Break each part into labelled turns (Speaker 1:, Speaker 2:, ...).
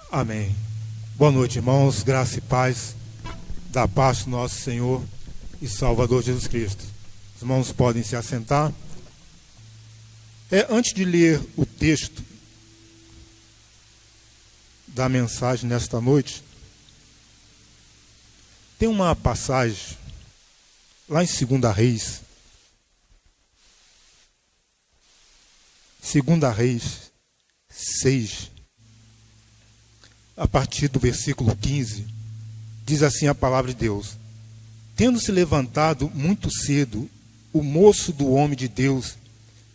Speaker 1: Amém. Boa noite, irmãos. Graça e paz da paz do nosso Senhor e Salvador Jesus Cristo. Os irmãos podem se assentar. Antes de ler o texto da mensagem nesta noite, tem uma passagem lá em 2 Reis. 2 Reis 6, a partir do versículo 15, diz assim a palavra de Deus: Tendo-se levantado muito cedo o moço do homem de Deus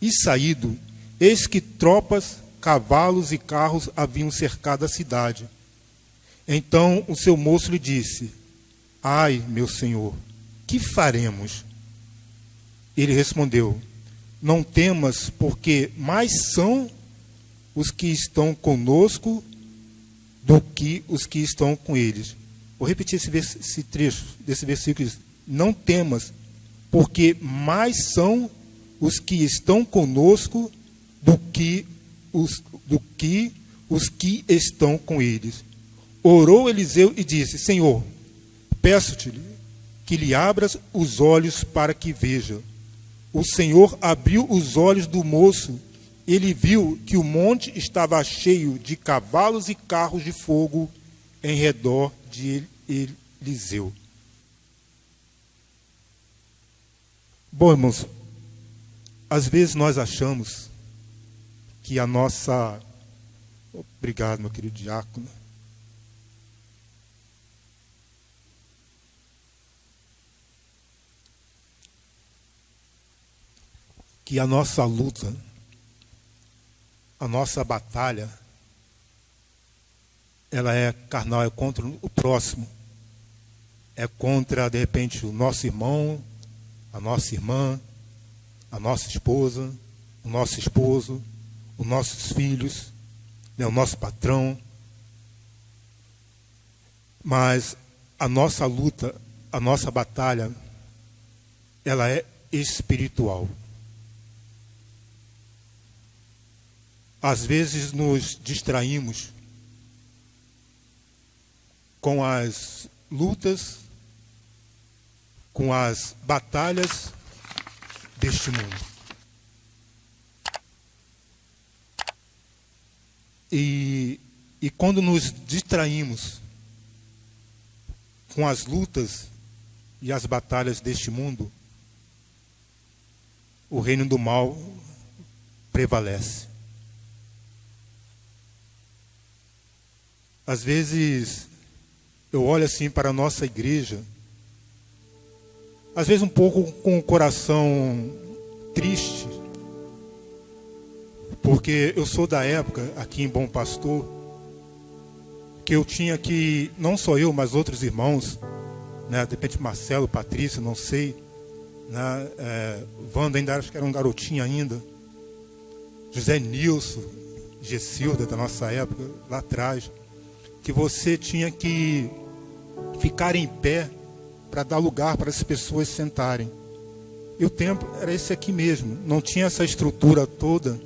Speaker 1: e saído, eis que tropas, cavalos e carros haviam cercado a cidade. Então o seu moço lhe disse: Ai, meu senhor, que faremos? Ele respondeu: Não temas, porque mais são os que estão conosco do que os que estão com eles. Vou repetir esse trecho desse versículo. Não temas, porque mais são os que estão conosco do que os que estão com eles. Orou Eliseu e disse: Senhor, peço-te que lhe abras os olhos para que veja. O Senhor abriu os olhos do moço. Ele viu que o monte estava cheio de cavalos e carros de fogo em redor de Eliseu. Bom, irmãos, às vezes nós achamos que a nossa... Obrigado, meu querido diácono. Que a nossa luta, a nossa batalha, ela é carnal, é contra o próximo. É contra, de repente, o nosso irmão, a nossa irmã, a nossa esposa, o nosso esposo, os nossos filhos, o nosso patrão. Mas a nossa luta, a nossa batalha, ela é espiritual. Às vezes nos distraímos com as lutas, com as batalhas deste mundo. E quando nos distraímos com as lutas e as batalhas deste mundo, o reino do mal prevalece. Às vezes, eu olho assim para a nossa igreja, às vezes um pouco com o coração triste, porque eu sou da época, aqui em Bom Pastor, que eu tinha que, não só eu, mas outros irmãos, né, de repente Marcelo, Patrícia, não sei, né, Wanda ainda acho que era um garotinho ainda, José Nilson, Gessilda da nossa época, lá atrás, que você tinha que ficar em pé para dar lugar para as pessoas sentarem. E o tempo era esse aqui mesmo. Não tinha essa estrutura toda,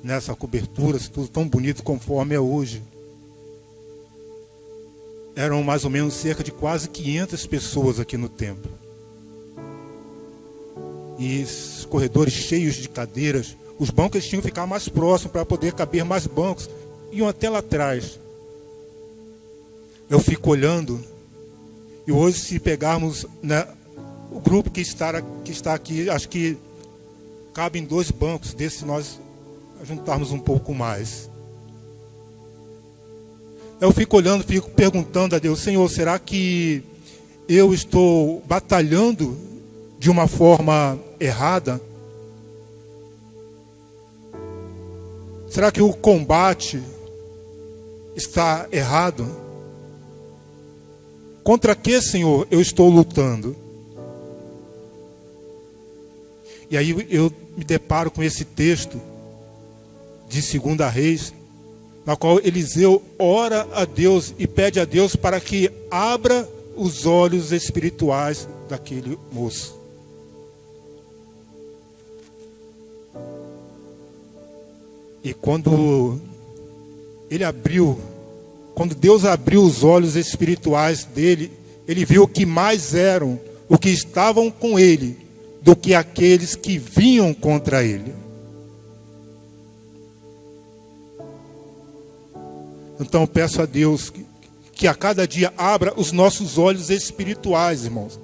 Speaker 1: nessa cobertura, tudo tão bonito conforme é hoje. Eram mais ou menos cerca de quase 500 pessoas aqui no templo. E os corredores cheios de cadeiras. Os bancos tinham que ficar mais próximos para poder caber mais bancos. Iam até lá atrás. Eu fico olhando, e hoje se pegarmos, né, o grupo que está aqui, acho que cabem 2 bancos, desse nós juntarmos um pouco mais. Eu fico olhando, fico perguntando a Deus: Senhor, será que eu estou batalhando de uma forma errada? Será que o combate está errado? Contra que, Senhor, eu estou lutando? E aí eu me deparo com esse texto de 2 Reis, na qual Eliseu ora a Deus e pede a Deus para que abra os olhos espirituais daquele moço. E quando ele abriu quando Deus abriu os olhos espirituais dele, ele viu que mais eram o que estavam com ele do que aqueles que vinham contra ele. Então eu peço a Deus que a cada dia abra os nossos olhos espirituais, irmãos,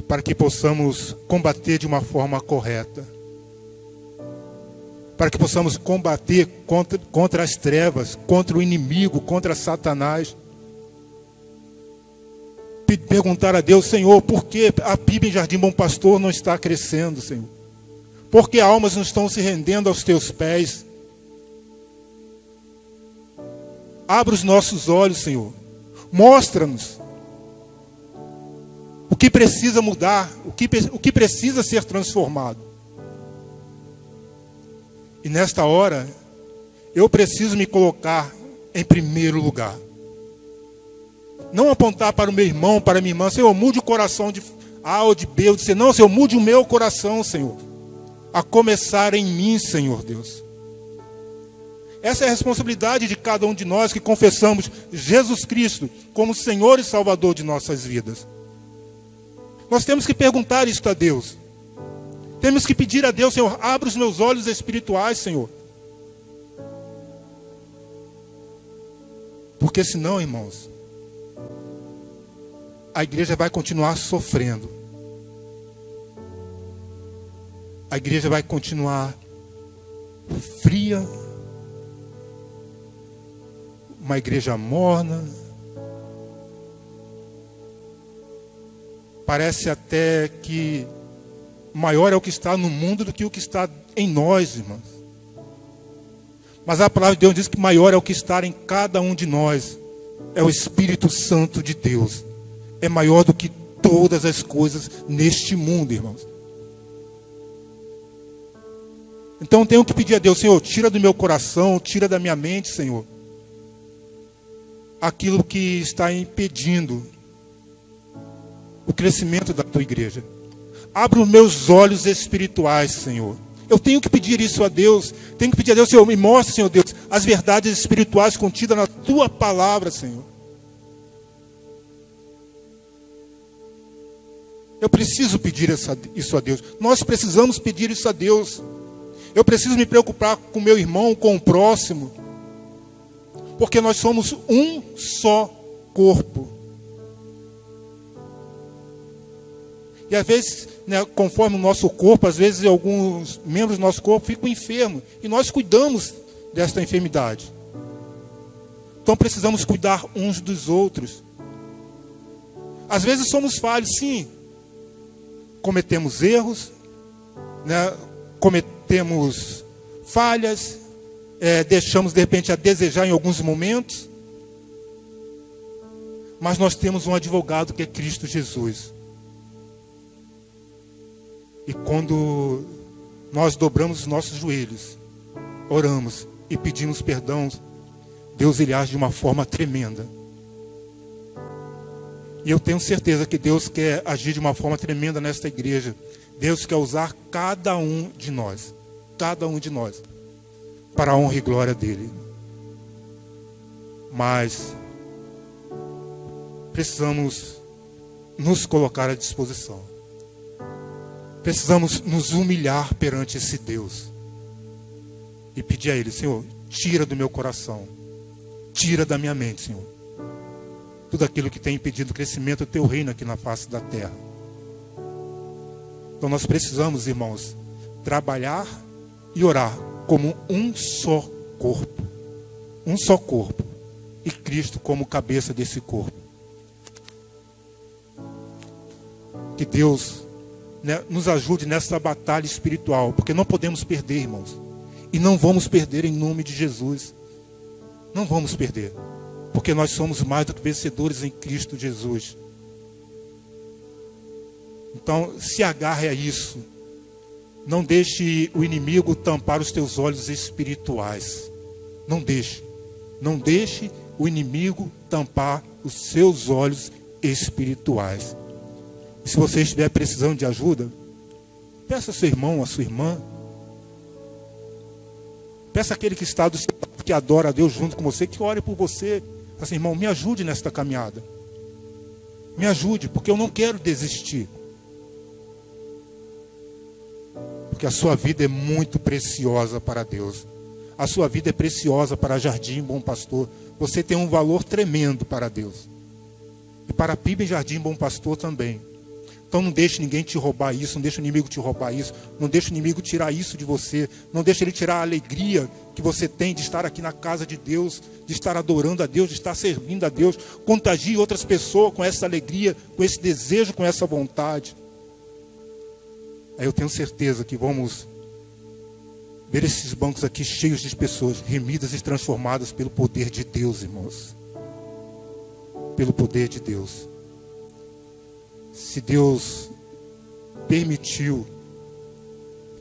Speaker 1: para que possamos combater de uma forma correta, para que possamos combater contra as trevas, contra o inimigo, contra Satanás. Perguntar a Deus: Senhor, por que a PIB em Jardim Bom Pastor não está crescendo, Senhor? Por que almas não estão se rendendo aos teus pés? Abra os nossos olhos, Senhor. Mostra-nos o que precisa mudar, o que precisa ser transformado. E nesta hora, eu preciso me colocar em primeiro lugar. Não apontar para o meu irmão, para a minha irmã: Senhor, mude o coração de A ou de B ou de C. Não, Senhor, mude o meu coração, Senhor. A começar em mim, Senhor Deus. Essa é a responsabilidade de cada um de nós que confessamos Jesus Cristo como Senhor e Salvador de nossas vidas. Nós temos que perguntar isto a Deus. Temos que pedir a Deus: Senhor, abra os meus olhos espirituais, Senhor. Porque senão, irmãos, a igreja vai continuar sofrendo. A igreja vai continuar fria, uma igreja morna. Parece até que maior é o que está no mundo do que o que está em nós, irmãos. Mas a palavra de Deus diz que maior é o que está em cada um de nós. É o Espírito Santo de Deus. É maior do que todas as coisas neste mundo, irmãos. Então tenho que pedir a Deus: Senhor, tira do meu coração, tira da minha mente, Senhor, aquilo que está impedindo o crescimento da tua igreja. Abra os meus olhos espirituais, Senhor. Eu tenho que pedir isso a Deus. Tenho que pedir a Deus: Senhor, me mostre, Senhor Deus, as verdades espirituais contidas na tua palavra, Senhor. Eu preciso pedir isso a Deus. Nós precisamos pedir isso a Deus. Eu preciso me preocupar com o meu irmão, com o próximo. Porque nós somos um só corpo. E às vezes, né, conforme o nosso corpo, às vezes alguns membros do nosso corpo ficam enfermos. E nós cuidamos desta enfermidade. Então precisamos cuidar uns dos outros. Às vezes somos falhos, sim. Cometemos erros, né? Cometemos falhas, deixamos de repente a desejar em alguns momentos. Mas nós temos um advogado que é Cristo Jesus. E quando nós dobramos os nossos joelhos, oramos e pedimos perdão, Deus ele age de uma forma tremenda. E eu tenho certeza que Deus quer agir de uma forma tremenda nesta igreja. Deus quer usar cada um de nós, para a honra e glória dele. Mas precisamos nos colocar à disposição. Precisamos nos humilhar perante esse Deus e pedir a Ele: Senhor, tira do meu coração, tira da minha mente, Senhor, tudo aquilo que tem impedido o crescimento do teu reino aqui na face da terra. Então nós precisamos, irmãos, trabalhar e orar como um só corpo, e Cristo como cabeça desse corpo. Que Deus, né, nos ajude nessa batalha espiritual, porque não podemos perder, irmãos, e não vamos perder em nome de Jesus. Não vamos perder, porque nós somos mais do que vencedores em Cristo Jesus. Então se agarre a isso. Não deixe o inimigo tampar os teus olhos espirituais. Não deixe o inimigo tampar os seus olhos espirituais. E se você estiver precisando de ajuda, peça ao seu irmão, à sua irmã. Peça àquele que está do seu lado, que adora a Deus junto com você, que ore por você. Assim, irmão, me ajude nesta caminhada. Me ajude, porque eu não quero desistir. Porque a sua vida é muito preciosa para Deus. A sua vida é preciosa para Jardim Bom Pastor. Você tem um valor tremendo para Deus. E para a PIB Jardim Bom Pastor também. Então não deixe ninguém te roubar isso, não deixe o inimigo te roubar isso, não deixe o inimigo tirar isso de você, não deixe ele tirar a alegria que você tem de estar aqui na casa de Deus, de estar adorando a Deus, de estar servindo a Deus. Contagie outras pessoas com essa alegria, com esse desejo, com essa vontade. Aí eu tenho certeza que vamos ver esses bancos aqui cheios de pessoas remidas e transformadas pelo poder de Deus, irmãos. Pelo poder de Deus. Se Deus permitiu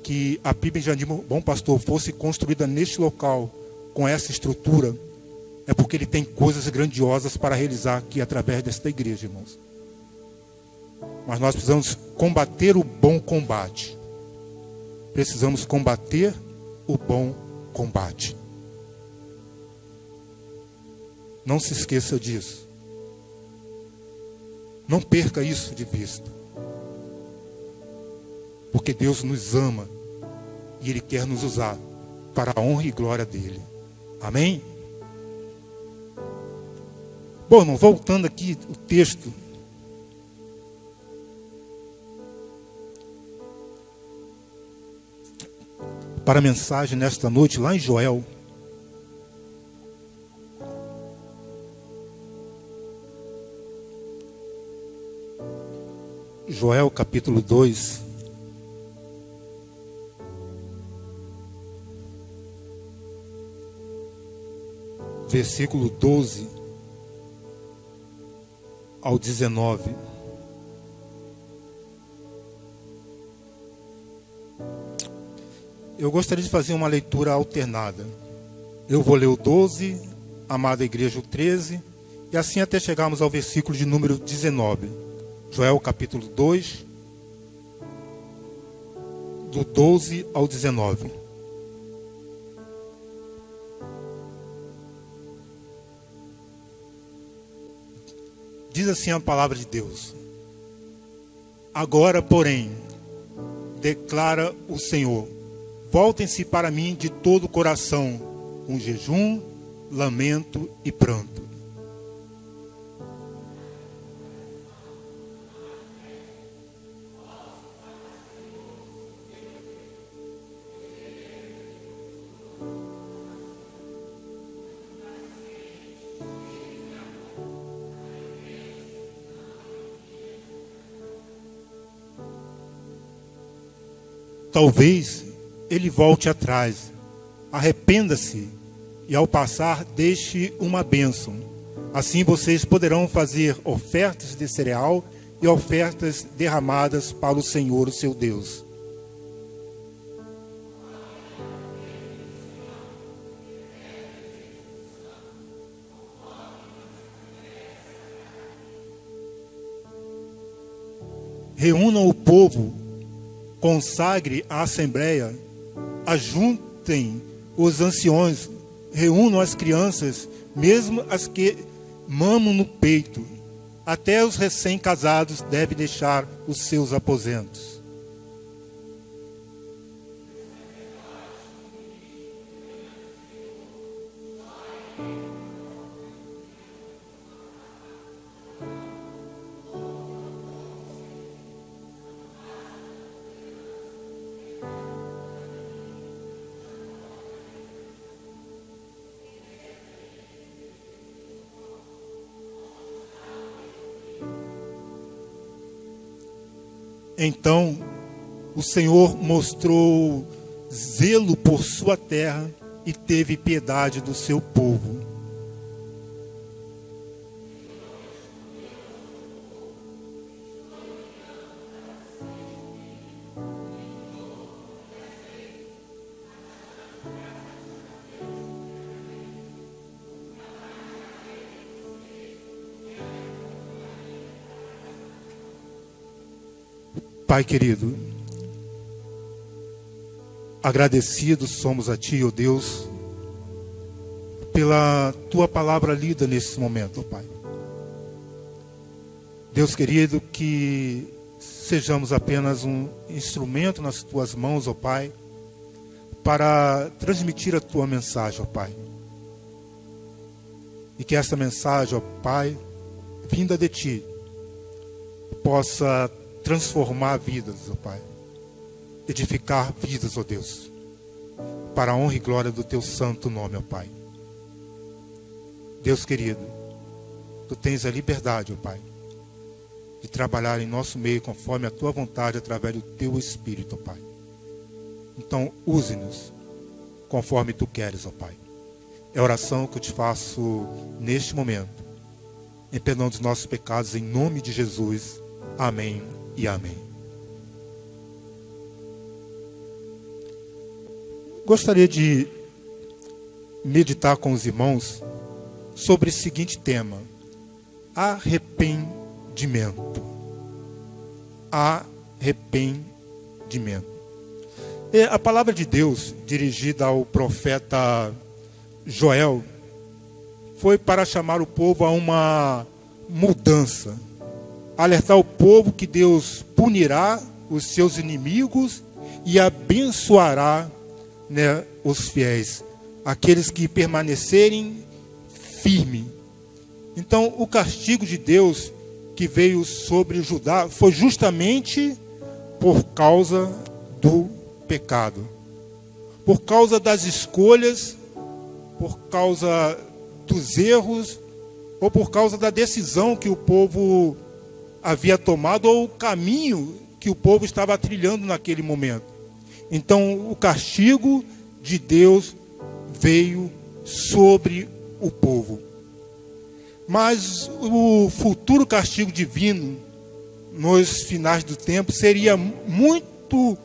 Speaker 1: que a PIB Jardim Bom Pastor fosse construída neste local, com essa estrutura, é porque Ele tem coisas grandiosas para realizar aqui através desta igreja, irmãos. Mas nós precisamos combater o bom combate. Precisamos combater o bom combate. Não se esqueça disso. Não perca isso de vista. Porque Deus nos ama e Ele quer nos usar para a honra e glória dEle. Amém? Bom, irmão, voltando aqui o texto. Para a mensagem nesta noite, lá em Joel. Joel capítulo 2. Versículo 12 ao 19. Eu gostaria de fazer uma leitura alternada. Eu vou ler o 12, amada igreja, o 13, e assim até chegarmos ao versículo de número 19. Joel capítulo 2, do 12 ao 19. Diz assim a palavra de Deus: agora, porém, declara o Senhor, voltem-se para mim de todo o coração, com jejum, lamento e pranto. Talvez ele volte atrás, arrependa-se e ao passar deixe uma bênção. Assim vocês poderão fazer ofertas de cereal e ofertas derramadas para o Senhor, o seu Deus. Reúnam o povo, consagre a assembleia, ajuntem os anciões, reúnam as crianças, mesmo as que mamam no peito. Até os recém-casados devem deixar os seus aposentos. Então o Senhor mostrou zelo por sua terra e teve piedade do seu povo. Pai querido, Agradecidos somos a Ti, ó Deus, pela Tua palavra lida nesse momento, ó Pai. Deus querido, que sejamos apenas um instrumento nas Tuas mãos, ó Pai, para transmitir a Tua mensagem, ó Pai. E que essa mensagem, ó Pai, vinda de Ti, possa transformar vidas, ó Pai. Edificar vidas, ó Deus, para a honra e glória do Teu santo nome, ó Pai. Deus querido, Tu tens a liberdade, ó Pai, de trabalhar em nosso meio conforme a Tua vontade, através do Teu Espírito, ó Pai. Então, use-nos conforme Tu queres, ó Pai. É a oração que eu te faço neste momento, em perdão dos nossos pecados, em nome de Jesus. Amém e amém. Gostaria de meditar com os irmãos sobre o seguinte tema: arrependimento. Arrependimento. A palavra de Deus, dirigida ao profeta Joel, foi para chamar o povo a uma mudança, alertar o povo que Deus punirá os seus inimigos e abençoará, os fiéis, aqueles que permanecerem firmes. Então, o castigo de Deus que veio sobre Judá foi justamente por causa do pecado, por causa das escolhas, por causa dos erros, ou por causa da decisão que o povo havia tomado, ou o caminho que o povo estava trilhando naquele momento. Então, o castigo de Deus veio sobre o povo. Mas o futuro castigo divino, nos finais do tempo, seria muito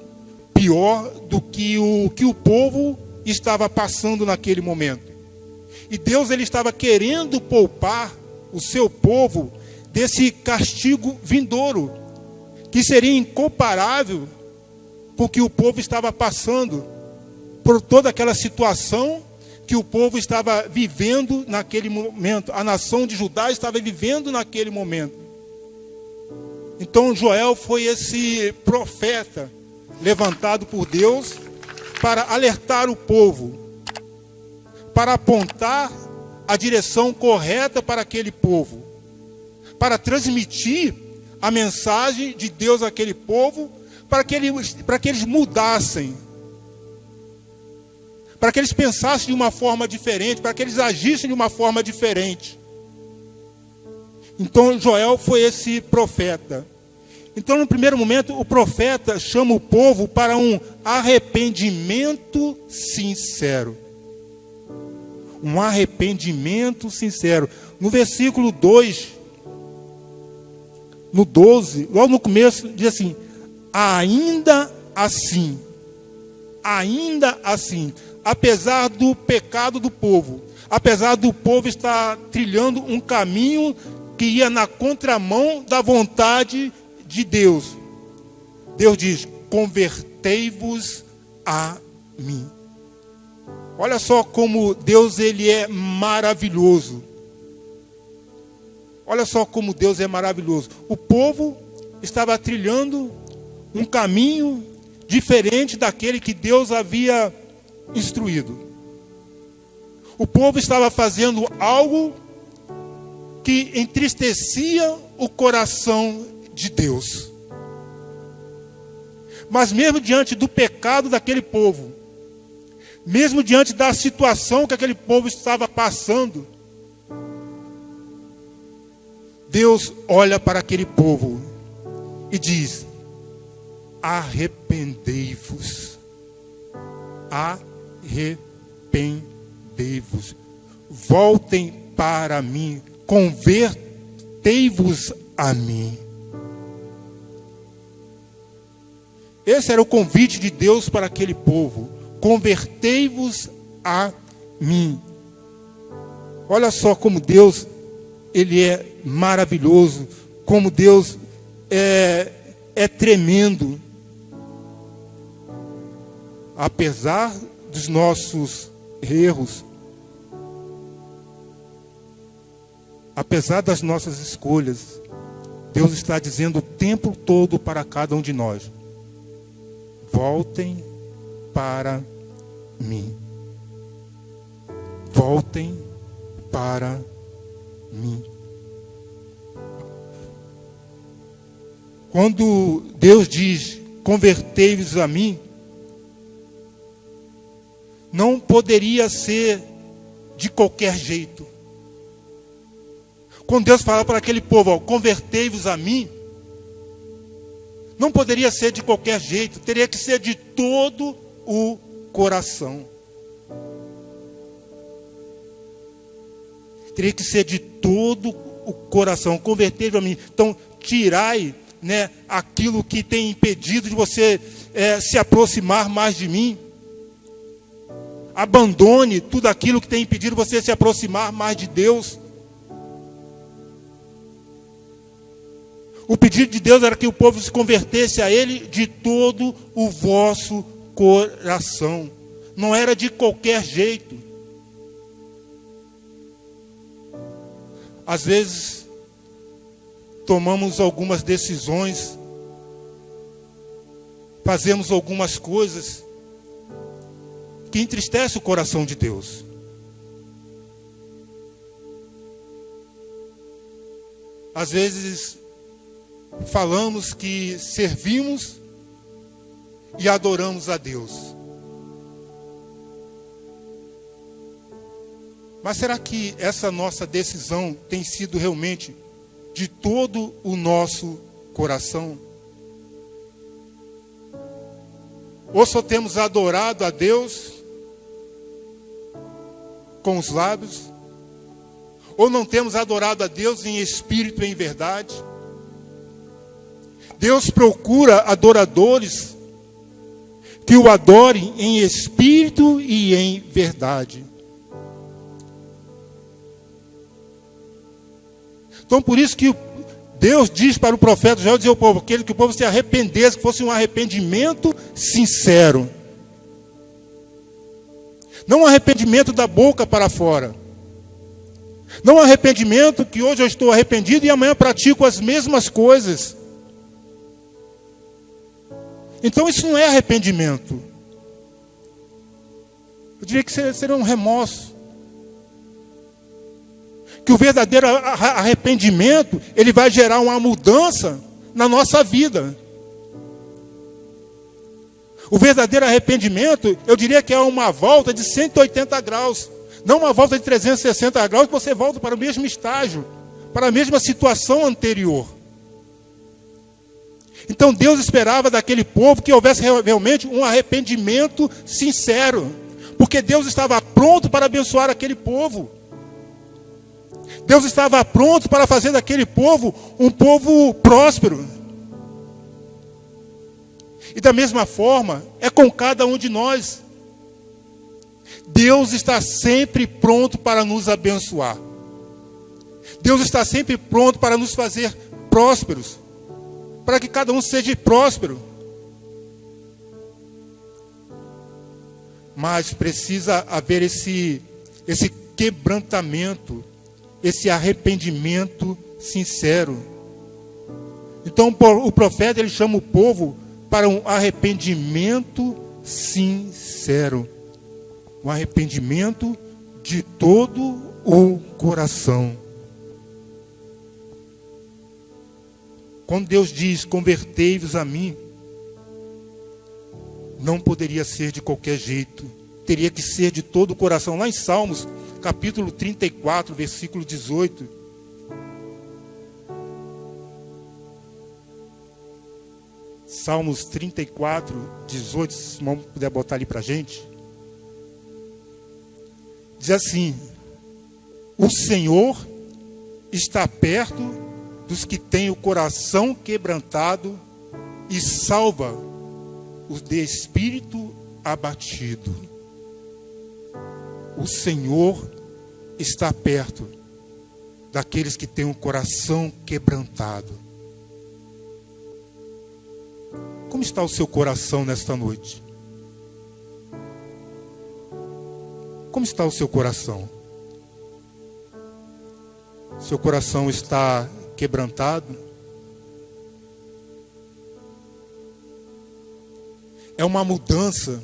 Speaker 1: pior do que o povo estava passando naquele momento. E Deus ele estava querendo poupar o seu povo desse castigo vindouro, que seria incomparável com o que o povo estava passando, por toda aquela situação que o povo estava vivendo naquele momento. A nação de Judá estava vivendo naquele momento. Então Joel foi esse profeta levantado por Deus para alertar o povo, para apontar a direção correta para aquele povo, para transmitir a mensagem de Deus àquele povo, para que eles mudassem, para que eles pensassem de uma forma diferente, para que eles agissem de uma forma diferente. Então Joel foi esse profeta. Então, no primeiro momento, o profeta chama o povo para um arrependimento sincero. Um arrependimento sincero. No versículo 2, no 12, logo no começo, diz assim: ainda assim, apesar do pecado do povo, apesar do povo estar trilhando um caminho que ia na contramão da vontade de Deus, Deus diz: convertei-vos a mim. Olha só como Deus ele é maravilhoso. Olha só como Deus é maravilhoso. O povo estava trilhando um caminho diferente daquele que Deus havia instruído. O povo estava fazendo algo que entristecia o coração de Deus. Mas mesmo diante do pecado daquele povo, mesmo diante da situação que aquele povo estava passando, Deus olha para aquele povo e diz: arrependei-vos, arrependei-vos, voltem para mim, convertei-vos a mim. Esse era o convite de Deus para aquele povo: convertei-vos a mim. Olha só como Deus ele é maravilhoso, como Deus é tremendo. apesar dos nossos erros, apesar das nossas escolhas, Deus está dizendo o tempo todo para cada um de nós: voltem para mim. Voltem para mim. Quando Deus diz: convertei-vos a mim, não poderia ser de qualquer jeito. Quando Deus fala para aquele povo: convertei-vos a mim, não poderia ser de qualquer jeito, teria que ser de todo o coração. Teria que ser de todo o coração. Convertei-vos a mim. Então, tirai, aquilo que tem impedido de você se aproximar mais de mim. Abandone tudo aquilo que tem impedido você se aproximar mais de Deus. O pedido de Deus era que o povo se convertesse a Ele de todo o vosso coração. Não era de qualquer jeito. Às vezes, tomamos algumas decisões, fazemos algumas coisas que entristecem o coração de Deus. Às vezes, falamos que servimos e adoramos a Deus. Mas será que essa nossa decisão tem sido realmente de todo o nosso coração? Ou só temos adorado a Deus com os lábios? Ou não temos adorado a Deus em espírito e em verdade? Deus procura adoradores que o adorem em espírito e em verdade. Então, por isso que Deus diz para o profeta Joel dizer ao povo, que o povo se arrependesse, que fosse um arrependimento sincero. Não um arrependimento da boca para fora. Não um arrependimento que hoje eu estou arrependido e amanhã pratico as mesmas coisas. Então isso não é arrependimento. Eu diria que seria um remorso. Que o verdadeiro arrependimento, ele vai gerar uma mudança na nossa vida. O verdadeiro arrependimento, eu diria que é uma volta de 180 graus. Não uma volta de 360 graus, que você volta para o mesmo estágio, para a mesma situação anterior. Então Deus esperava daquele povo que houvesse realmente um arrependimento sincero. Porque Deus estava pronto para abençoar aquele povo. Deus estava pronto para fazer daquele povo um povo próspero. E da mesma forma, é com cada um de nós. Deus está sempre pronto para nos abençoar. Deus está sempre pronto para nos fazer prósperos. Para que cada um seja próspero. Mas precisa haver esse quebrantamento, esse arrependimento sincero. Então o profeta ele chama o povo para um arrependimento sincero. Um arrependimento de todo o coração. Quando Deus diz, convertei-vos a mim, não poderia ser de qualquer jeito. Teria que ser de todo o coração. Lá em Salmos, capítulo 34, versículo 18. Salmos 34, 18, se o irmão puder botar ali para a gente. Diz assim: o Senhor está perto dos que têm o coração quebrantado e salva os de espírito abatido. O Senhor está perto daqueles que têm o coração quebrantado. Como está o seu coração nesta noite? Como está o seu coração? Seu coração está quebrantado? É uma mudança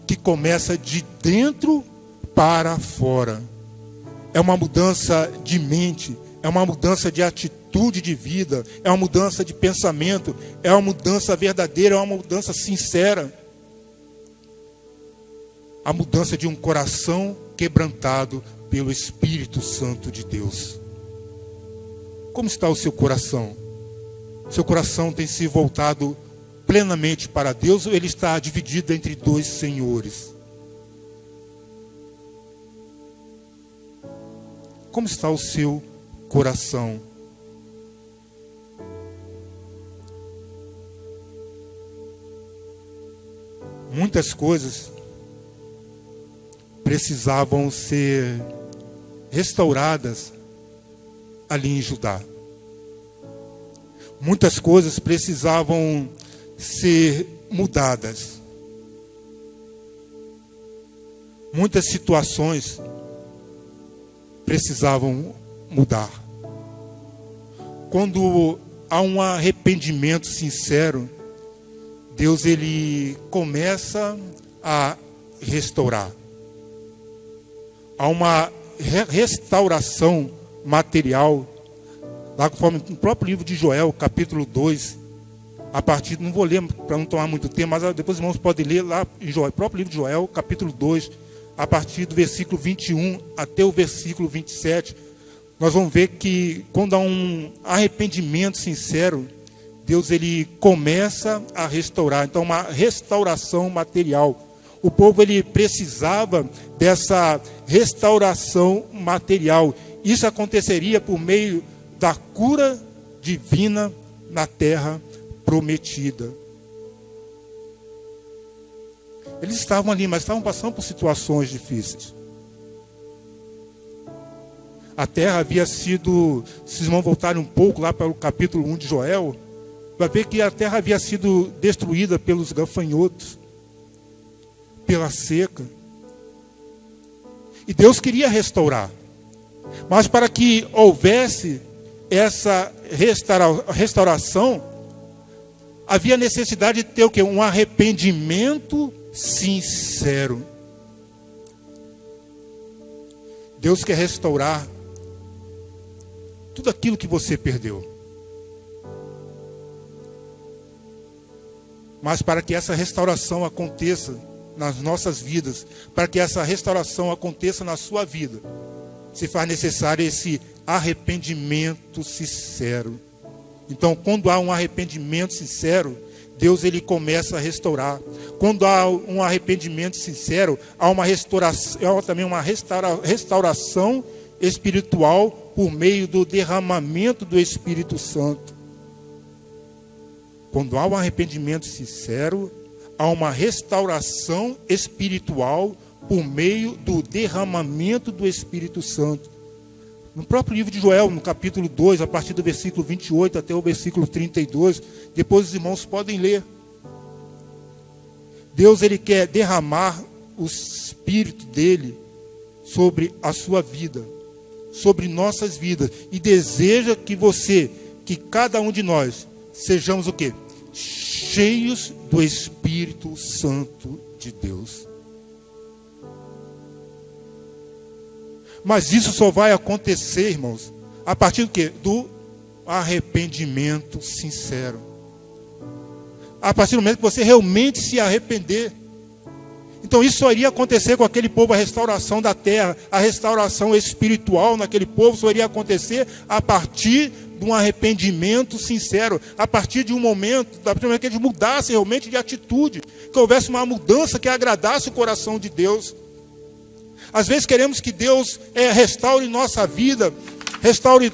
Speaker 1: que começa de dentro para fora. É uma mudança de mente, é uma mudança de atitude de vida, é uma mudança de pensamento, é uma mudança verdadeira, é uma mudança sincera. A mudança de um coração quebrantado pelo Espírito Santo de Deus. Como está o seu coração? Seu coração tem se voltado plenamente para Deus ou ele está dividido entre dois senhores? Como está o seu coração? Muitas coisas precisavam ser restauradas ali em Judá. Muitas coisas precisavam ser mudadas. Muitas situações precisavam mudar. Quando há um arrependimento sincero, Deus ele começa a restaurar. Há uma restauração material, lá conforme no próprio livro de Joel, capítulo 2, a partir, não vou ler para não tomar muito tempo, mas depois os irmãos podem ler lá em Joel, próprio livro de Joel, capítulo 2, a partir do versículo 21 até o versículo 27, nós vamos ver que quando há um arrependimento sincero, Deus ele começa a restaurar. Então, uma restauração material. O povo ele precisava dessa restauração material. Isso aconteceria por meio da cura divina na terra prometida. Eles estavam ali, mas estavam passando por situações difíceis. A terra havia sido, se os irmãos voltarem um pouco lá para o capítulo 1 de Joel, vai ver que a terra havia sido destruída pelos gafanhotos, pela seca. E Deus queria restaurar. Mas para que houvesse essa restauração, havia necessidade de ter o quê? Um arrependimento sincero. Deus quer restaurar tudo aquilo que você perdeu. Mas para que essa restauração aconteça nas nossas vidas, para que essa restauração aconteça na sua vida, se faz necessário esse arrependimento sincero. Então, quando há um arrependimento sincero, Deus ele começa a restaurar. Quando há um arrependimento sincero, há uma restauração, há também uma restauração espiritual por meio do derramamento do Espírito Santo. Quando há um arrependimento sincero, há uma restauração espiritual por meio do derramamento do Espírito Santo. No próprio livro de Joel, no capítulo 2, a partir do versículo 28 até o versículo 32, depois os irmãos podem ler. Deus ele quer derramar o Espírito dele sobre a sua vida, sobre nossas vidas, e deseja que cada um de nós sejamos o quê? Cheios do Espírito Santo de Deus. Mas isso só vai acontecer, irmãos, a partir do quê? Do arrependimento sincero. A partir do momento que você realmente se arrepender. Então isso só iria acontecer com aquele povo, a restauração da terra, a restauração espiritual naquele povo só iria acontecer a partir de um arrependimento sincero, a partir de um momento, da primeira vez que eles mudassem realmente de atitude, que houvesse uma mudança que agradasse o coração de Deus. Às vezes queremos que Deus restaure nossa vida, restaure,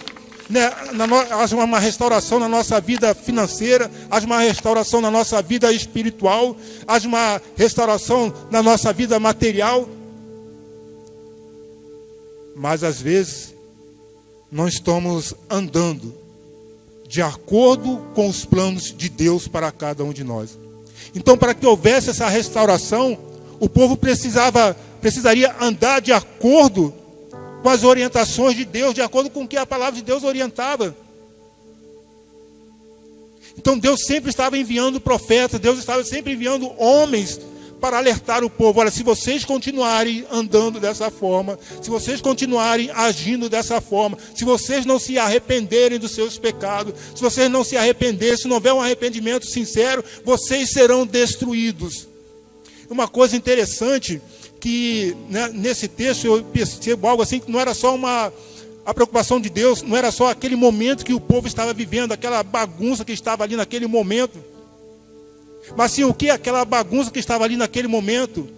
Speaker 1: haja uma restauração na nossa vida financeira, haja uma restauração na nossa vida espiritual, haja uma restauração na nossa vida material. Mas às vezes não estamos andando de acordo com os planos de Deus para cada um de nós. Então, para que houvesse essa restauração, o povo precisava precisaria andar de acordo com as orientações de Deus, de acordo com o que a palavra de Deus orientava. Então Deus sempre estava enviando profetas, Deus estava sempre enviando homens para alertar o povo. Olha, se vocês continuarem andando dessa forma, se vocês continuarem agindo dessa forma, se vocês não se arrependerem dos seus pecados, se vocês não se arrependerem, se não houver um arrependimento sincero, vocês serão destruídos. Uma coisa interessante que, né, nesse texto eu percebo algo assim, que não era só a preocupação de Deus, não era só aquele momento que o povo estava vivendo, aquela bagunça que estava ali naquele momento, mas sim o que aquela bagunça que estava ali naquele momento,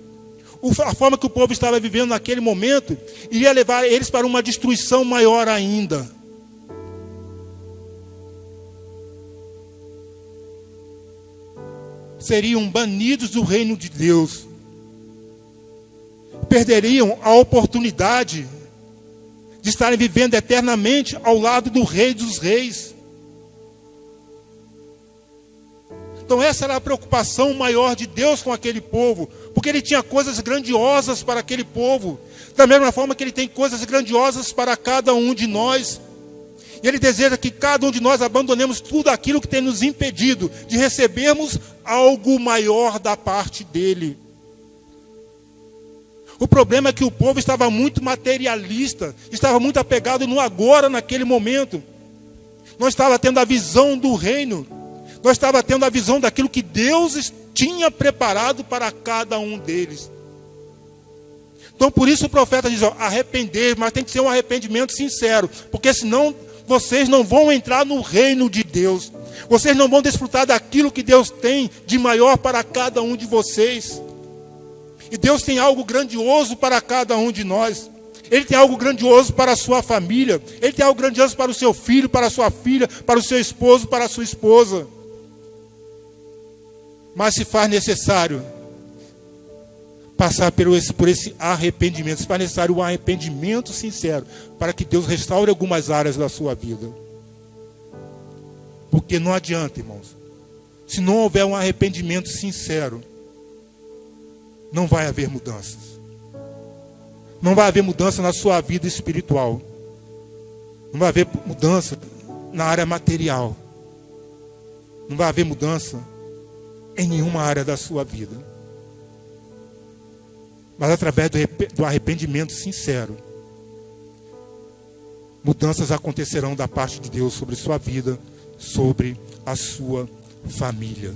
Speaker 1: a forma que o povo estava vivendo naquele momento, iria levar eles para uma destruição maior ainda. Seriam banidos do reino de Deus, perderiam a oportunidade de estarem vivendo eternamente ao lado do Rei dos Reis. Então essa era a preocupação maior de Deus com aquele povo, porque Ele tinha coisas grandiosas para aquele povo, da mesma forma que Ele tem coisas grandiosas para cada um de nós. E Ele deseja que cada um de nós abandonemos tudo aquilo que tem nos impedido de recebermos algo maior da parte dEle. O problema é que o povo estava muito materialista, estava muito apegado no agora, naquele momento. Não estava tendo a visão do reino, não estava tendo a visão daquilo que Deus tinha preparado para cada um deles. Então por isso o profeta diz, arrepender, mas tem que ser um arrependimento sincero, porque senão vocês não vão entrar no reino de Deus. Vocês não vão desfrutar daquilo que Deus tem de maior para cada um de vocês. E Deus tem algo grandioso para cada um de nós. Ele tem algo grandioso para a sua família. Ele tem algo grandioso para o seu filho, para a sua filha, para o seu esposo, para a sua esposa. Mas se faz necessário passar por esse arrependimento. Se faz necessário um arrependimento sincero para que Deus restaure algumas áreas da sua vida. Porque não adianta, irmãos. Se não houver um arrependimento sincero, não vai haver mudanças. Não vai haver mudança na sua vida espiritual. Não vai haver mudança na área material. Não vai haver mudança em nenhuma área da sua vida. Mas através do arrependimento sincero, mudanças acontecerão da parte de Deus sobre sua vida, sobre a sua família.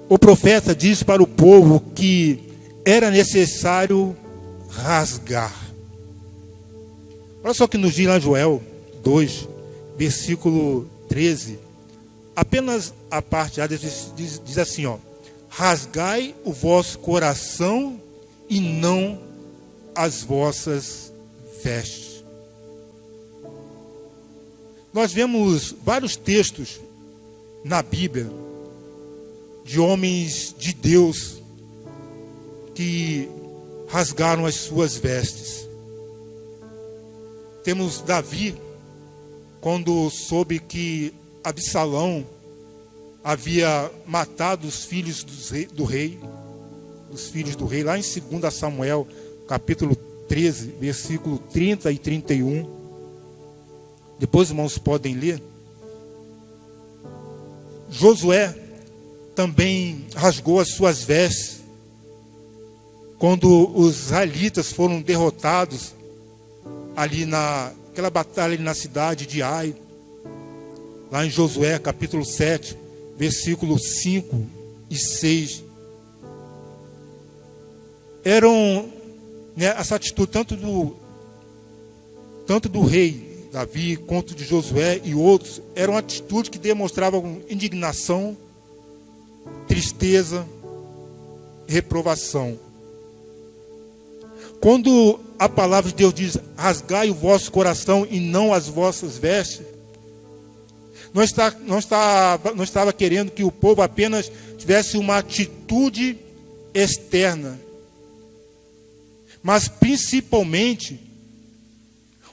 Speaker 1: O profeta diz para o povo que era necessário rasgar. Olha só o que nos diz lá Joel 2, versículo 13. Apenas a parte A diz assim, rasgai o vosso coração e não as vossas vestes. Nós vemos vários textos na Bíblia de homens de Deus que rasgaram as suas vestes. Temos Davi, quando soube que Absalão havia matado os filhos do rei, lá em 2 Samuel, capítulo 13, versículo 30 e 31. Depois, irmãos, podem ler. Josué também rasgou as suas vestes quando os israelitas foram derrotados ali naquela batalha ali na cidade de Ai, lá em Josué capítulo 7, versículos 5 e 6. Eram, essa atitude tanto do rei Davi quanto de Josué e outros, eram atitudes que demonstravam indignação, tristeza e reprovação. Quando a palavra de Deus diz, rasgai o vosso coração e não as vossas vestes, não estava querendo que o povo apenas tivesse uma atitude externa, mas principalmente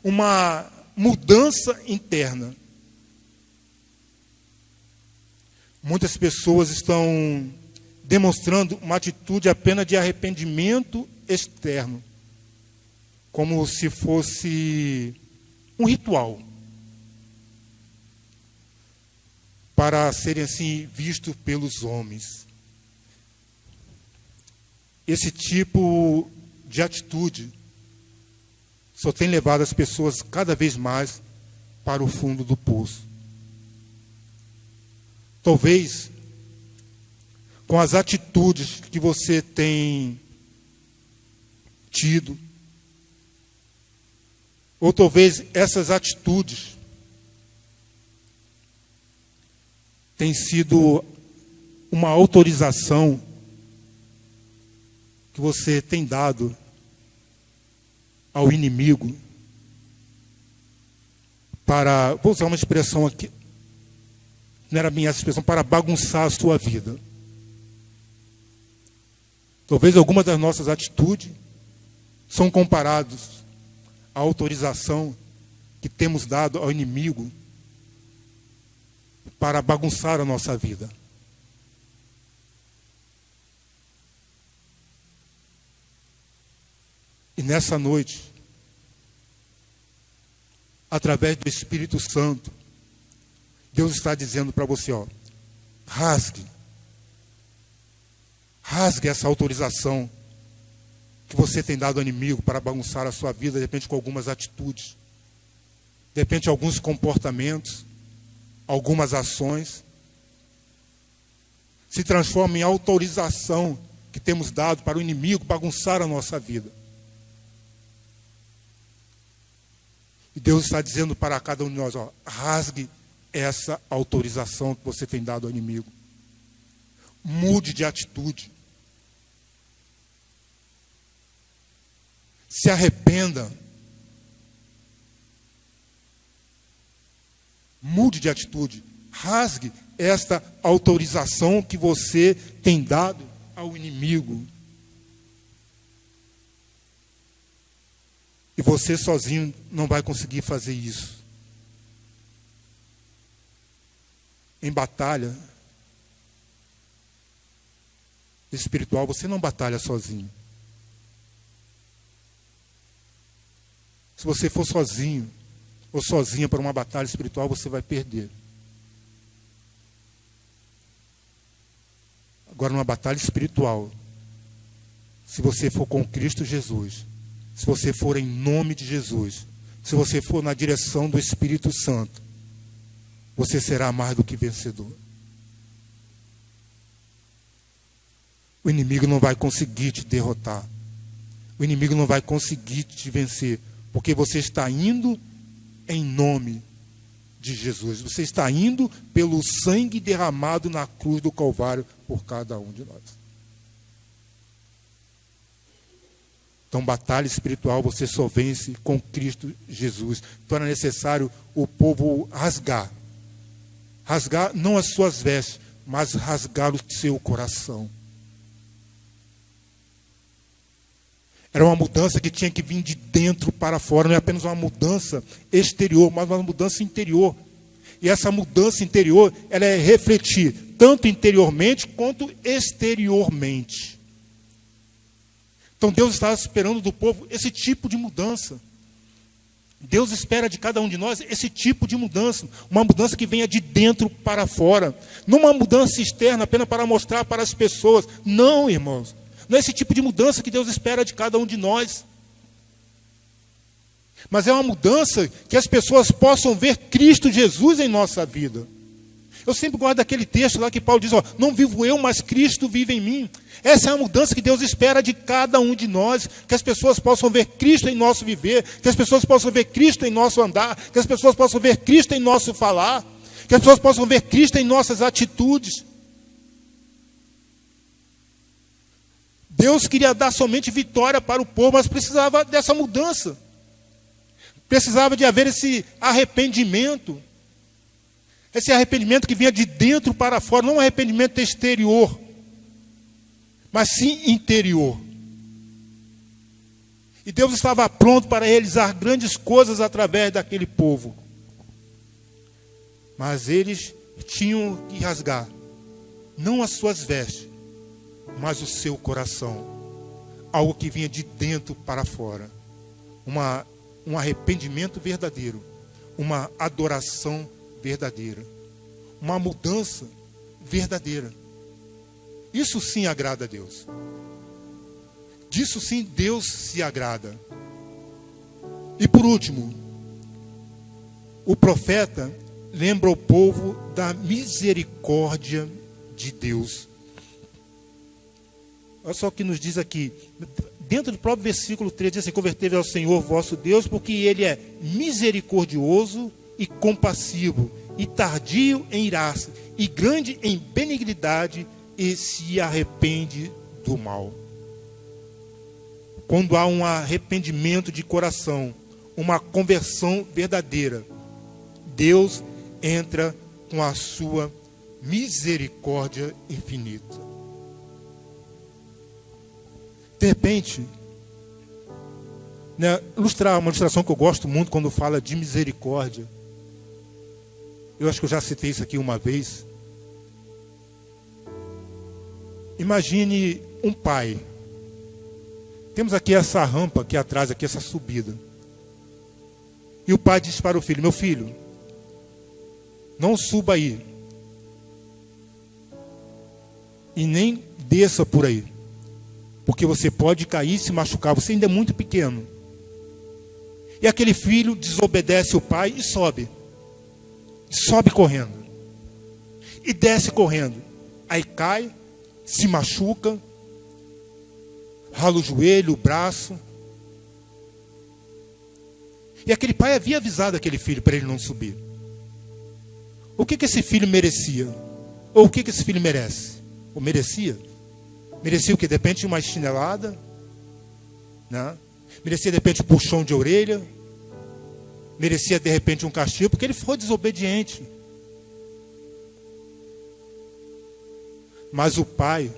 Speaker 1: uma mudança interna. Muitas pessoas estão demonstrando uma atitude apenas de arrependimento externo, como se fosse um ritual, para serem assim vistos pelos homens. Esse tipo de atitude só tem levado as pessoas cada vez mais para o fundo do poço. Talvez, com as atitudes que você tem tido, ou talvez essas atitudes tenham sido uma autorização que você tem dado ao inimigo para, vou usar uma expressão aqui, não era minha expressão, para bagunçar a sua vida. Talvez algumas das nossas atitudes são comparadas à autorização que temos dado ao inimigo para bagunçar a nossa vida. E nessa noite, através do Espírito Santo, Deus está dizendo para você, rasgue essa autorização que você tem dado ao inimigo para bagunçar a sua vida, de repente com algumas atitudes, de repente alguns comportamentos, algumas ações. Se transforma em autorização que temos dado para o inimigo bagunçar a nossa vida. E Deus está dizendo para cada um de nós, rasgue essa autorização que você tem dado ao inimigo. Mude de atitude. Se arrependa. Mude de atitude. Rasgue esta autorização que você tem dado ao inimigo. E você sozinho não vai conseguir fazer isso. Em batalha espiritual, você não batalha sozinho. Se você for sozinho ou sozinha para uma batalha espiritual, você vai perder. Agora, numa batalha espiritual, se você for com Cristo Jesus, se você for em nome de Jesus, se você for na direção do Espírito Santo, você será mais do que vencedor. O inimigo não vai conseguir te derrotar. O inimigo não vai conseguir te vencer, porque você está indo em nome de Jesus. Você está indo pelo sangue derramado na cruz do Calvário por cada um de nós. Então, batalha espiritual você só vence com Cristo Jesus. Então, era necessário o povo rasgar. Rasgar não as suas vestes, mas rasgar o seu coração. Era uma mudança que tinha que vir de dentro para fora. Não é apenas uma mudança exterior, mas uma mudança interior. E essa mudança interior, ela é refletir tanto interiormente quanto exteriormente. Então Deus está esperando do povo esse tipo de mudança. Deus espera de cada um de nós esse tipo de mudança. Uma mudança que venha de dentro para fora. Não uma mudança externa apenas para mostrar para as pessoas. Não, irmãos. Não é esse tipo de mudança que Deus espera de cada um de nós. Mas é uma mudança que as pessoas possam ver Cristo Jesus em nossa vida. Eu sempre gosto daquele texto lá que Paulo diz, não vivo eu, mas Cristo vive em mim. Essa é a mudança que Deus espera de cada um de nós, que as pessoas possam ver Cristo em nosso viver, que as pessoas possam ver Cristo em nosso andar, que as pessoas possam ver Cristo em nosso falar, que as pessoas possam ver Cristo em nossas atitudes. Deus queria dar somente vitória para o povo, mas precisava dessa mudança. Precisava de haver esse arrependimento. Esse arrependimento que vinha de dentro para fora, não um arrependimento exterior, mas sim interior. E Deus estava pronto para realizar grandes coisas através daquele povo. Mas eles tinham que rasgar não as suas vestes, mas o seu coração. Algo que vinha de dentro para fora. Um arrependimento verdadeiro. Uma adoração verdadeira. Uma mudança verdadeira. Isso sim agrada a Deus. Disso sim Deus se agrada. E por último, o profeta lembra o povo da misericórdia de Deus. Olha só o que nos diz aqui. Dentro do próprio versículo 3, diz assim: convertei-vos ao Senhor vosso Deus, porque Ele é misericordioso e compassivo, e tardio em irar-se, e grande em benignidade, e se arrepende do mal. Quando há um arrependimento de coração, uma conversão verdadeira, Deus entra com a sua misericórdia infinita. De repente, né, ilustrar uma ilustração que eu gosto muito quando fala de misericórdia. Eu acho que eu já citei isso aqui uma vez. Imagine um pai. Temos aqui essa rampa aqui atrás, aqui essa subida. E o pai diz para o filho: meu filho, não suba aí. E nem desça por aí. Porque você pode cair e se machucar. Você ainda é muito pequeno. E aquele filho desobedece o pai e sobe. Sobe correndo. E desce correndo. Aí cai, se machuca, rala o joelho, o braço. E aquele pai havia avisado aquele filho para ele não subir. O que esse filho merecia? Ou o que esse filho merece? Ou merecia? Merecia o que? De repente uma chinelada, né? Merecia de repente um puxão de orelha, merecia de repente um castigo, porque ele foi desobediente. Mas o pai,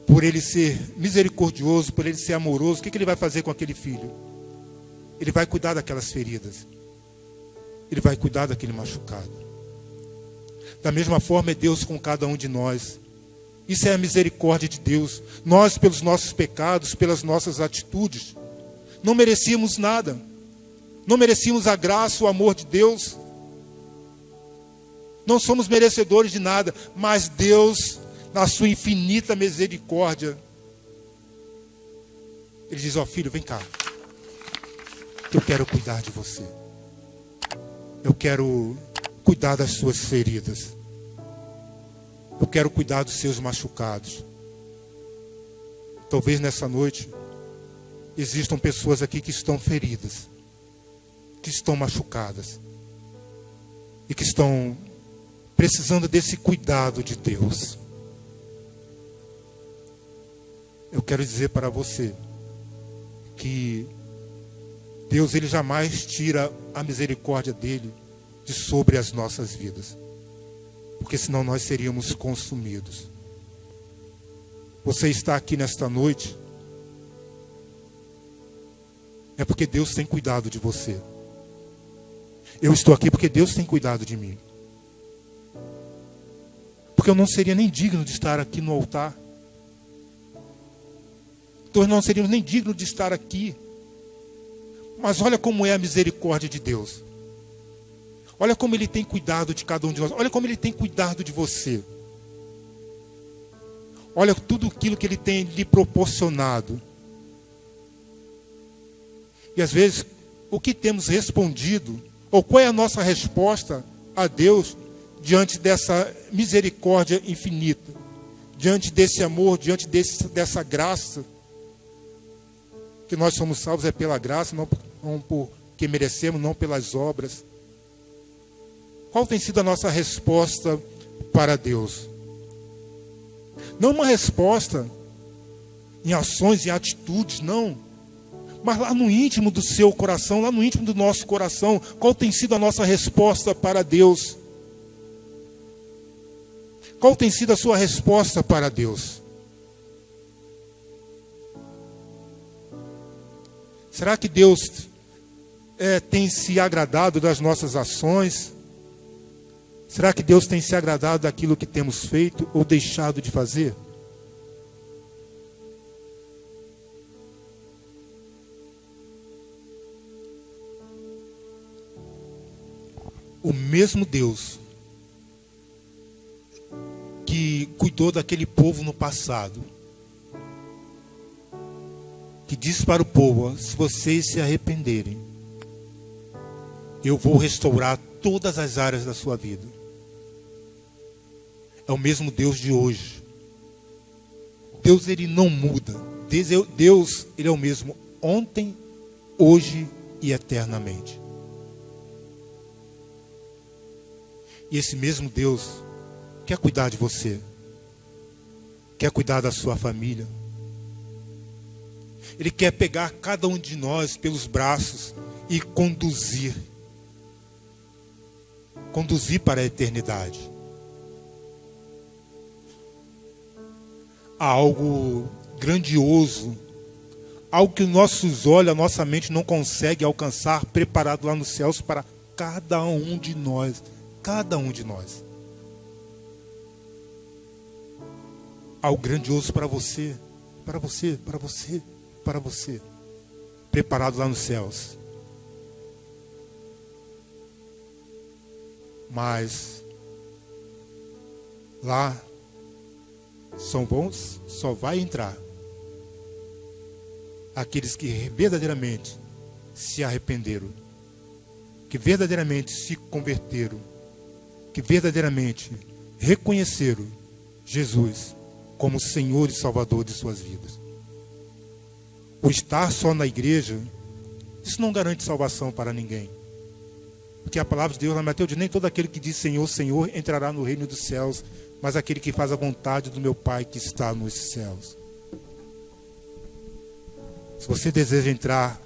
Speaker 1: por ele ser misericordioso, por ele ser amoroso, o que ele vai fazer com aquele filho? Ele vai cuidar daquelas feridas. Ele vai cuidar daquele machucado. Da mesma forma é Deus com cada um de nós. Isso é a misericórdia de Deus. Nós, pelos nossos pecados, pelas nossas atitudes, não merecíamos nada. Não merecíamos a graça, o amor de Deus. Não somos merecedores de nada. Mas Deus, na sua infinita misericórdia, Ele diz: ó filho, vem cá. Eu quero cuidar de você. Eu quero cuidar das suas feridas. Eu quero cuidar dos seus machucados. Talvez nessa noite existam pessoas aqui que estão feridas, que estão machucadas e que estão precisando desse cuidado de Deus. Eu quero dizer para você que Deus, Ele jamais tira a misericórdia dEle de sobre as nossas vidas. Porque senão nós seríamos consumidos. Você está aqui nesta noite, é porque Deus tem cuidado de você. Eu estou aqui porque Deus tem cuidado de mim. Porque eu não seria nem digno de estar aqui no altar. Nós não seríamos nem dignos de estar aqui. Mas olha como é a misericórdia de Deus. Olha como Ele tem cuidado de cada um de nós. Olha como Ele tem cuidado de você. Olha tudo aquilo que Ele tem lhe proporcionado. E às vezes, o que temos respondido, ou qual é a nossa resposta a Deus diante dessa misericórdia infinita, diante desse amor, diante dessa graça, que nós somos salvos é pela graça, não porque merecemos, não pelas obras. Qual tem sido a nossa resposta para Deus? Não uma resposta em ações e atitudes, não. Mas lá no íntimo do seu coração, lá no íntimo do nosso coração, qual tem sido a nossa resposta para Deus? Qual tem sido a sua resposta para Deus? Será que Deus tem se agradado das nossas ações? Será que Deus tem se agradado daquilo que temos feito ou deixado de fazer? O mesmo Deus que cuidou daquele povo no passado, que disse para o povo: se vocês se arrependerem, eu vou restaurar todas as áreas da sua vida. É o mesmo Deus de hoje. Deus, ele não muda. Deus, ele é o mesmo ontem, hoje e eternamente. E esse mesmo Deus quer cuidar de você, quer cuidar da sua família. Ele quer pegar cada um de nós pelos braços e conduzir para a eternidade. Há algo grandioso, algo que os nossos olhos, a nossa mente não consegue alcançar, preparado lá nos céus para cada um de nós. Cada um de nós. Algo grandioso para você, para você, para você, para você. Preparado lá nos céus. Mas lá só vai entrar aqueles que verdadeiramente se arrependeram, que verdadeiramente se converteram, que verdadeiramente reconheceram Jesus como Senhor e Salvador de suas vidas. O estar só na igreja, isso não garante salvação para ninguém. Porque a palavra de Deus, lá em Mateus, diz: nem todo aquele que diz Senhor, Senhor, entrará no reino dos céus, mas aquele que faz a vontade do meu Pai que está nos céus. Se você deseja entrar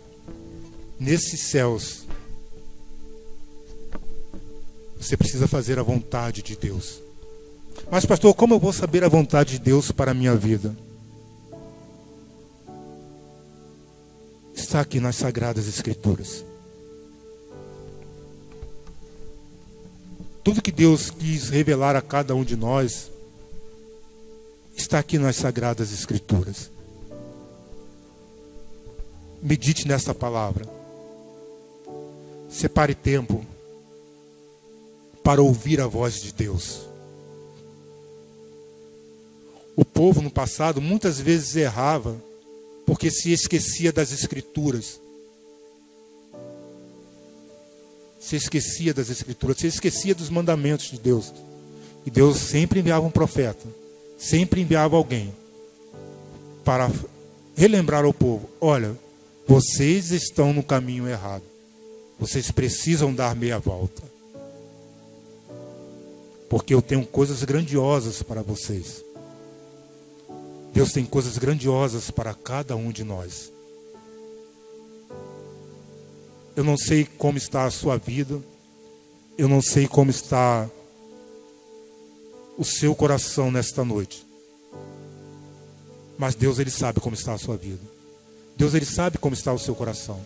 Speaker 1: nesses céus, você precisa fazer a vontade de Deus. Mas, pastor, como eu vou saber a vontade de Deus para a minha vida? Está aqui nas Sagradas Escrituras. Tudo que Deus quis revelar a cada um de nós está aqui nas Sagradas Escrituras. Medite nessa palavra. Separe tempo para ouvir a voz de Deus. O povo no passado muitas vezes errava porque se esquecia das Escrituras. Se esquecia das Escrituras, se esquecia dos mandamentos de Deus. E Deus sempre enviava um profeta, sempre enviava alguém para relembrar ao povo: olha, vocês estão no caminho errado. Vocês precisam dar meia volta. Porque eu tenho coisas grandiosas para vocês. Deus tem coisas grandiosas para cada um de nós. Eu não sei como está a sua vida. Eu não sei como está o seu coração nesta noite. Mas Deus, ele sabe como está a sua vida. Deus, ele sabe como está o seu coração.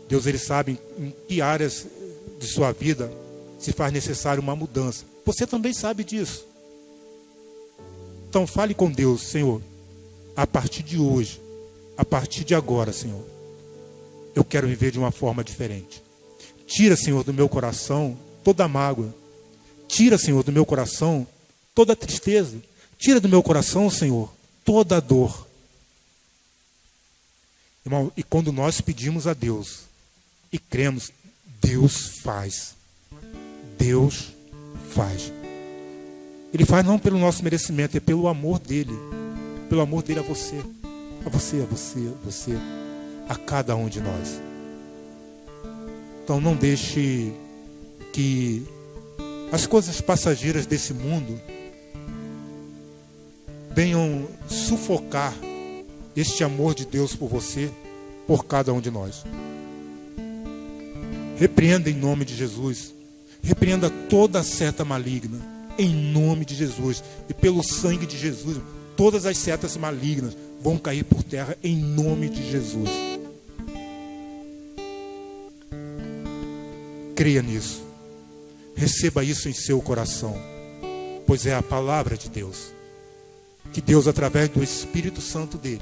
Speaker 1: Deus, ele sabe em que áreas de sua vida se faz necessário uma mudança. Você também sabe disso. Então fale com Deus: Senhor, a partir de hoje, a partir de agora, Senhor, eu quero viver de uma forma diferente. Tira, Senhor, do meu coração toda a mágoa. Tira, Senhor, do meu coração toda a tristeza. Tira do meu coração, Senhor, toda a dor. Irmão, e quando nós pedimos a Deus e cremos, Deus faz. Deus faz. Ele faz não pelo nosso merecimento, é pelo amor dele. Pelo amor dele a você. A você, a você, a você. A cada um de nós. Então não deixe que as coisas passageiras desse mundo venham sufocar este amor de Deus por você, por cada um de nós. Repreenda em nome de Jesus. Repreenda toda a seta maligna, em nome de Jesus. E pelo sangue de Jesus, todas as setas malignas vão cair por terra, em nome de Jesus. Creia nisso. Receba isso em seu coração, pois é a palavra de Deus. Que Deus, através do Espírito Santo dele,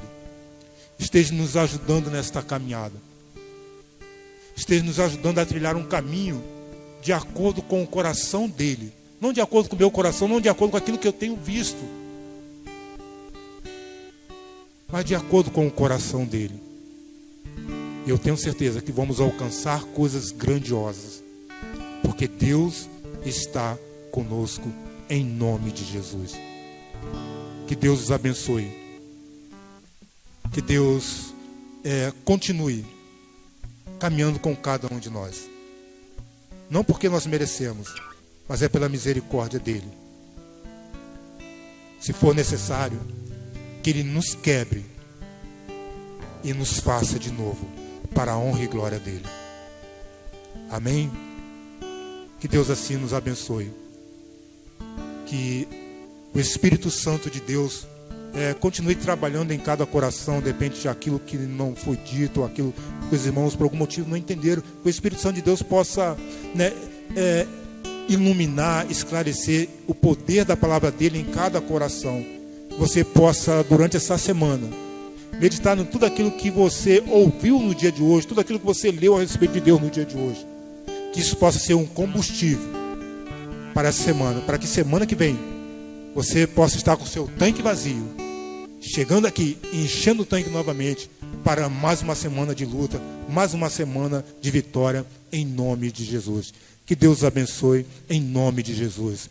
Speaker 1: esteja nos ajudando nesta caminhada. Esteja nos ajudando a trilhar um caminho de acordo com o coração dele. Não de acordo com o meu coração, não de acordo com aquilo que eu tenho visto, mas de acordo com o coração dele. Eu tenho certeza que vamos alcançar coisas grandiosas, porque Deus está conosco em nome de Jesus. Que Deus os abençoe. Que Deus continue caminhando com cada um de nós. Não porque nós merecemos, mas é pela misericórdia dele. Se for necessário, que ele nos quebre e nos faça de novo, para a honra e glória dele. Amém? Que Deus assim nos abençoe. Que o Espírito Santo de Deus continue trabalhando em cada coração, depende de aquilo que não foi dito, ou aquilo que os irmãos por algum motivo não entenderam. Que o Espírito Santo de Deus possa iluminar, esclarecer o poder da palavra dele em cada coração. Que você possa, durante essa semana, meditar em tudo aquilo que você ouviu no dia de hoje, tudo aquilo que você leu a respeito de Deus no dia de hoje. Que isso possa ser um combustível para essa semana, para que semana que vem você possa estar com o seu tanque vazio, chegando aqui, enchendo o tanque novamente, para mais uma semana de luta, mais uma semana de vitória, em nome de Jesus. Que Deus abençoe, em nome de Jesus.